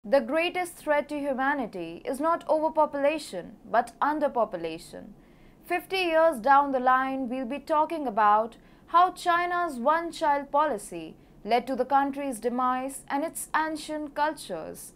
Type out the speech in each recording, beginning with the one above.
The greatest threat to humanity is not overpopulation, but underpopulation. 50 years down the line, we'll be talking about how China's one-child policy led to the country's demise and its ancient cultures.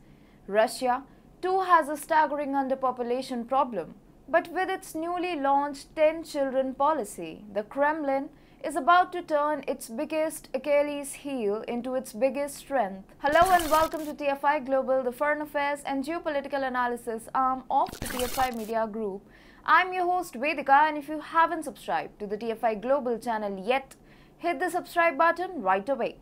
Russia, too, has a staggering underpopulation problem. But with its newly launched 10 children policy, the Kremlin is about to turn its biggest Achilles heel into its biggest strength. Hello and welcome to TFI Global, the foreign affairs and geopolitical analysis arm of the TFI Media Group. I'm your host Vedika, and if you haven't subscribed to the TFI Global channel yet, hit the subscribe button right away.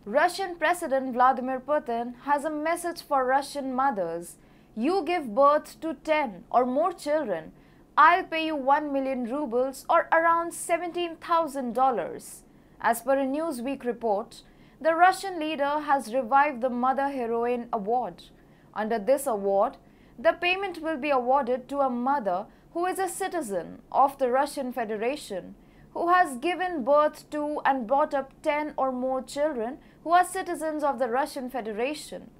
Russian President Vladimir Putin has a message for Russian mothers. You give birth to 10 or more children, I'll pay you 1 million rubles or around $17,000. As per a Newsweek report, the Russian leader has revived the Mother Heroin Award. Under this award, the payment will be awarded to a mother who is a citizen of the Russian Federation, who has given birth to and brought up 10 or more children who are citizens of the Russian Federation.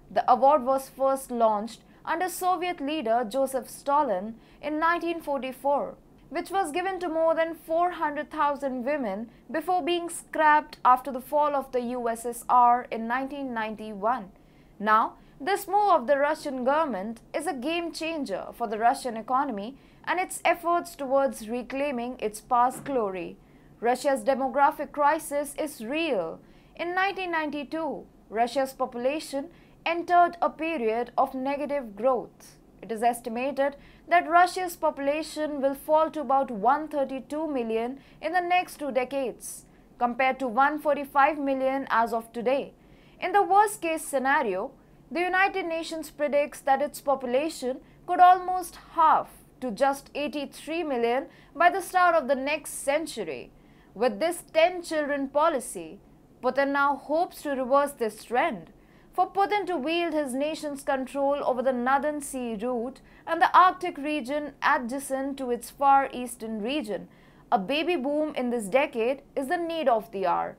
The award was first launched under Soviet leader Joseph Stalin in 1944, which was given to more than 400,000 women before being scrapped after the fall of the USSR in 1991. Now, this move of the Russian government is a game changer for the Russian economy and its efforts towards reclaiming its past glory. Russia's demographic crisis is real. In 1992, Russia's population entered a period of negative growth. It is estimated that Russia's population will fall to about 132 million in the next 2 decades, compared to 145 million as of today. In the worst-case scenario, the United Nations predicts that its population could almost halve to just 83 million by the start of the next century. With this 10 children policy, Putin now hopes to reverse this trend. For Putin to wield his nation's control over the Northern Sea route and the Arctic region adjacent to its Far Eastern region, a baby boom in this decade is the need of the hour.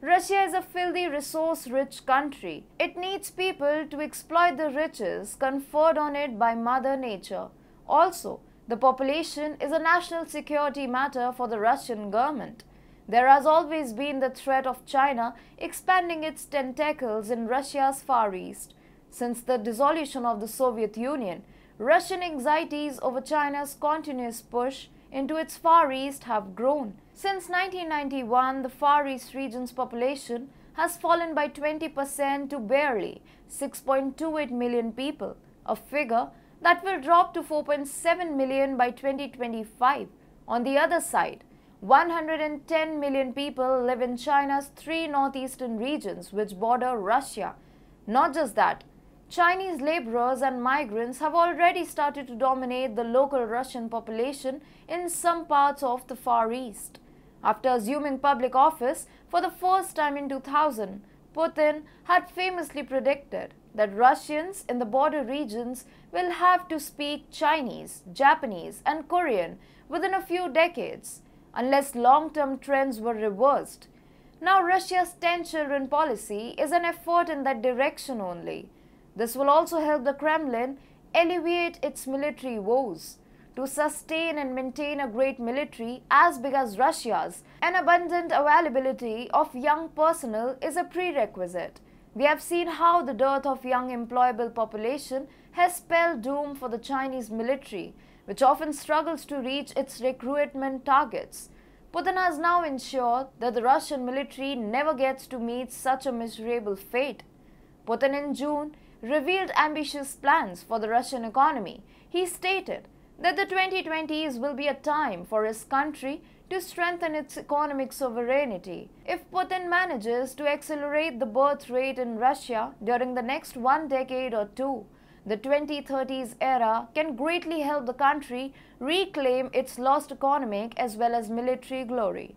Russia is a filthy, resource-rich country. It needs people to exploit the riches conferred on it by Mother Nature. Also, the population is a national security matter for the Russian government. There has always been the threat of China expanding its tentacles in Russia's Far East. Since the dissolution of the Soviet Union, Russian anxieties over China's continuous push into its Far East have grown. Since 1991, the Far East region's population has fallen by 20% to barely 6.28 million people, a figure that will drop to 4.7 million by 2025. On the other side, 110 million people live in China's 3 northeastern regions which border Russia. Not just that, Chinese laborers and migrants have already started to dominate the local Russian population in some parts of the Far East. After assuming public office for the first time in 2000, Putin had famously predicted that Russians in the border regions will have to speak Chinese, Japanese, and Korean within a few decades, unless long-term trends were reversed. Now Russia's 10 children policy is an effort in that direction only. This will also help the Kremlin alleviate its military woes. To sustain and maintain a great military as big as Russia's, an abundant availability of young personnel is a prerequisite. We have seen how the dearth of young employable population has spelled doom for the Chinese military, which often struggles to reach its recruitment targets. Putin has now ensured that the Russian military never gets to meet such a miserable fate. Putin in June revealed ambitious plans for the Russian economy. He stated that the 2020s will be a time for his country to strengthen its economic sovereignty. If Putin manages to accelerate the birth rate in Russia during the next 1 decade or 2, the 2030s era can greatly help the country reclaim its lost economic as well as military glory.